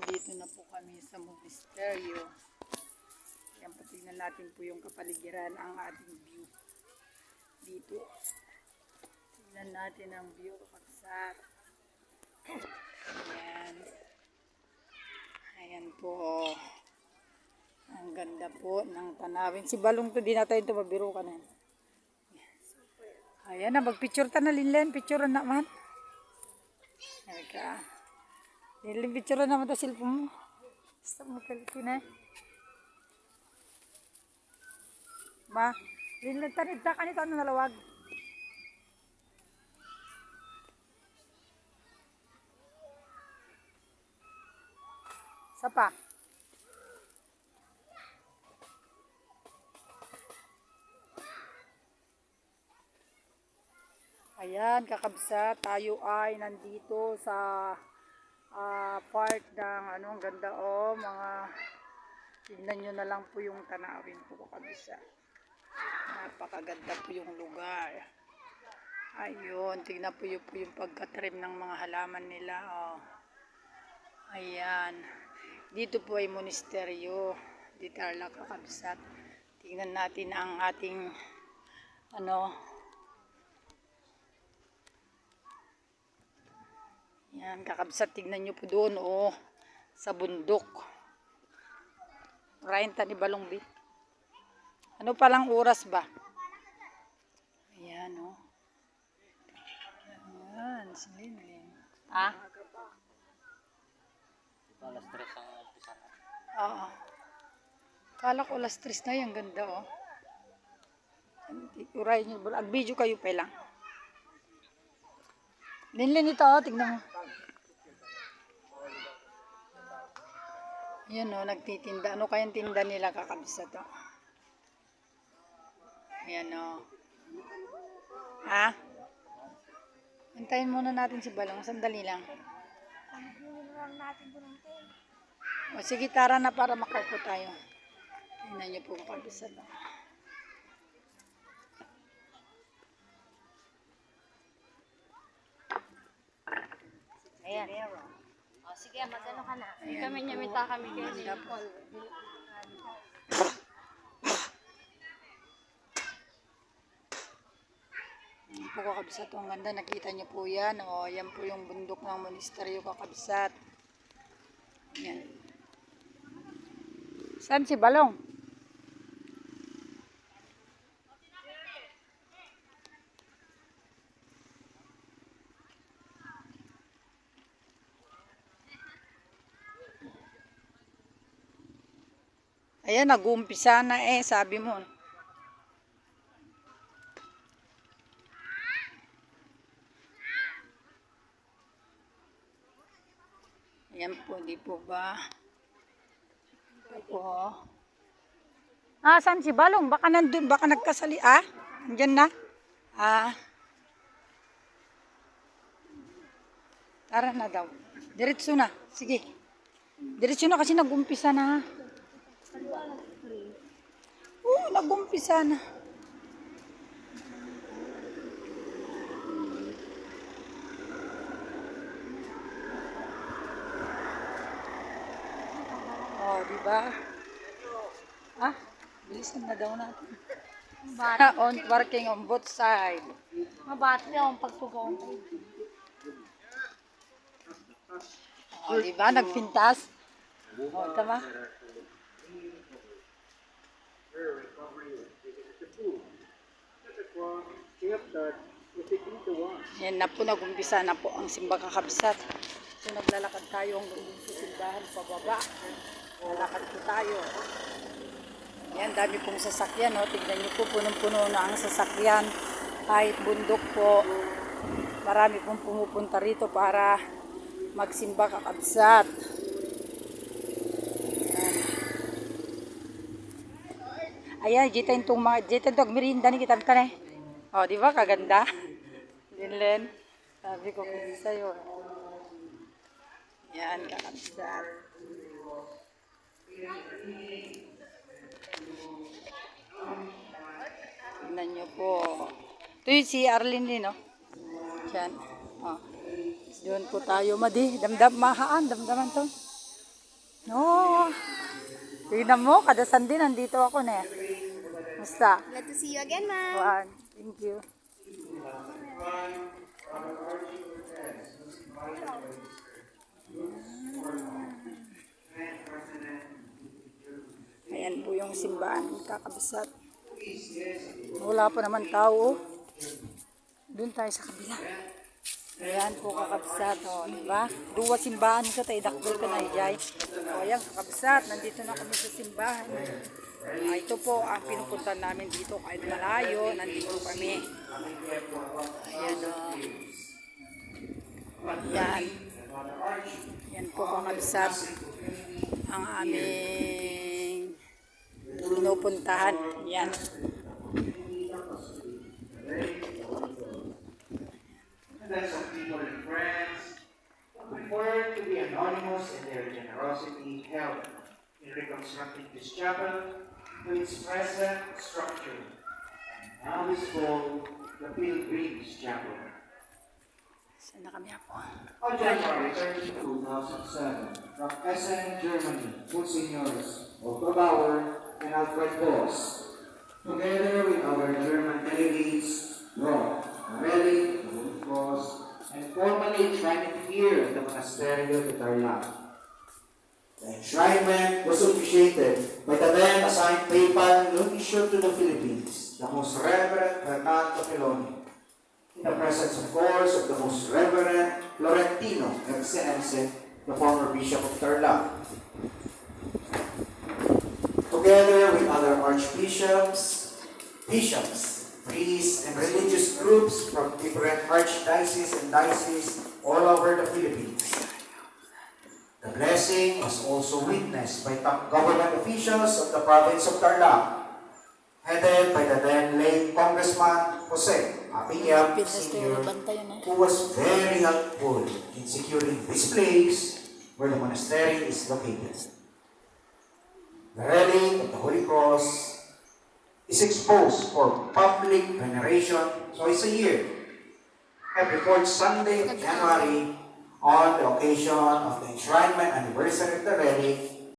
Dito na po kami sa monasteryo. Yan po, tingnan natin po yung kapaligiran, ang ating view. Dito. Tingnan natin ang view, kapsat. Ayan. Ayan po. Ang ganda po ng tanawin. Si Balong to, di natin ito mabiro ka na. Ayan na, magpicture ta na, Linlen. Picture na naman. Ayan ka. Linlen, picture na naman ito cellphone mo. Basta mo kalitin eh. Ma, Linlen, tanid ta ka nito. Ano nalawag? Sapa. Ayan, kakabsa, tayo ay nandito sa part ng ang ganda mga tignan nyo na lang po yung tanawin po, kakabsa. Napakaganda po yung lugar. Ayun, tignan po yung pagkatrim ng mga halaman nila. Ayan. Dito po ay monasteryo. Di Tarlac, kakabsat. Tignan natin ang ating yan, kakabsat, tignan nyo po doon, sa bundok. Rain ta ni Balong B. Ano palang oras ba? Ayan, Ayan, silin. Alas 3 ang umpisa na. Oo. Kala ko alas 3 na, yung ganda, Uray nyo, ag-video kayo pa lang. Linlin ito, tignan mo. Yan nagtitinda. Ano kayang tinda nila, kakabsa to? Ayan Antayin muna natin si Balong. Sandali lang. Sige, tara na para makaupo tayo. Tingnan niyo po, kakabsa to. Ayan. Sige, magano ka na. Kami nyamita kami kayo. Ayan po, kakabsat. Ang ganda. Nakita niyo po yan. Yan po yung bundok ng monasteryo, kakabsat. Ayan. Saan si Balong? Ayan, nag-uumpisa na sabi mo. Ayan po, di po ba? Saan si Balong? Baka nandun, baka nagkasali. Andyan na. Tara na daw. Diretso na. Sige. Diretso na kasi nag-umpisa na. Nag-umpisa na. Diba? Bilisan na daw natin. On working on both side. Mabati akong pagtugaw. Diba? Nagpintas. Tama? Yan na po, nag-umpisa na po ang simba, kakabsat. So naglalakad tayo hanggang dun sa simbahan pababa. Lalakad po tayo. Yan, dami pong sasakyan. Tignan nyo po, punong-puno na ang sasakyan. Kahit bundok po, marami pong pumupunta rito para magsimba, kakabsat. Ayan, jitan itong merinda ni kita ka di ba kaganda? Linlen, sabi ko kasi sa'yo. Yan, kakabsat. Tignan nyo po. Ito yung si Arlene din, Yan. Doon po tayo, damdaman to. No. Tingnan mo, kada Sunday nandito ako na. Basta. Glad to see you again, ma'am. Juan, thank you. Ayan po yung simbahan ng Kakabsat. Wala pa naman tao. Doon tayo sa kabila. Ayan po Kakabsat. O, diba? Duwa simbahan ka tayo. Dakdol ka na ijay. O, ayan Kakabsat. Nandito na kami sa simbahan. Ito po ang pinupuntan namin dito. Kahit malayo, nandito kami. Ayan o. Ayan. Ayan po Kakabsat. Ang aming pinupuntahan. Ayan. That some people and friends prefer to be anonymous in their generosity helped in reconstructing this chapel to its present structure. And now is called the Pilgrims Chapel. Saan na kami po? On January 30, 2007, from Essen, Germany, Monsignors Otto Bauer and Alfred Voss, together with our German delegates, brought a relic, the Holy Cross, and formally enshrined it here at the Monasterio de Tarlac. The enshrinement was officiated by the then assigned papal nuncio to the Philippines, the Most Reverend Fernando Peloni, in the presence, of course, of the Most Reverend Florentino Ercenense, the former Bishop of Tarlac. Together with other archbishops, bishops, priests, and religious groups from different archdioceses and dioceses all over the Philippines. The blessing was also witnessed by top government officials of the province of Tarlac, headed by the then late Congressman Jose Apiyap Sr., who was very helpful in securing this place where the monastery is located. The relic of the Holy Cross is exposed for public veneration twice a year, every fourth Sunday of January, on the occasion of the enshrinement anniversary of the relic,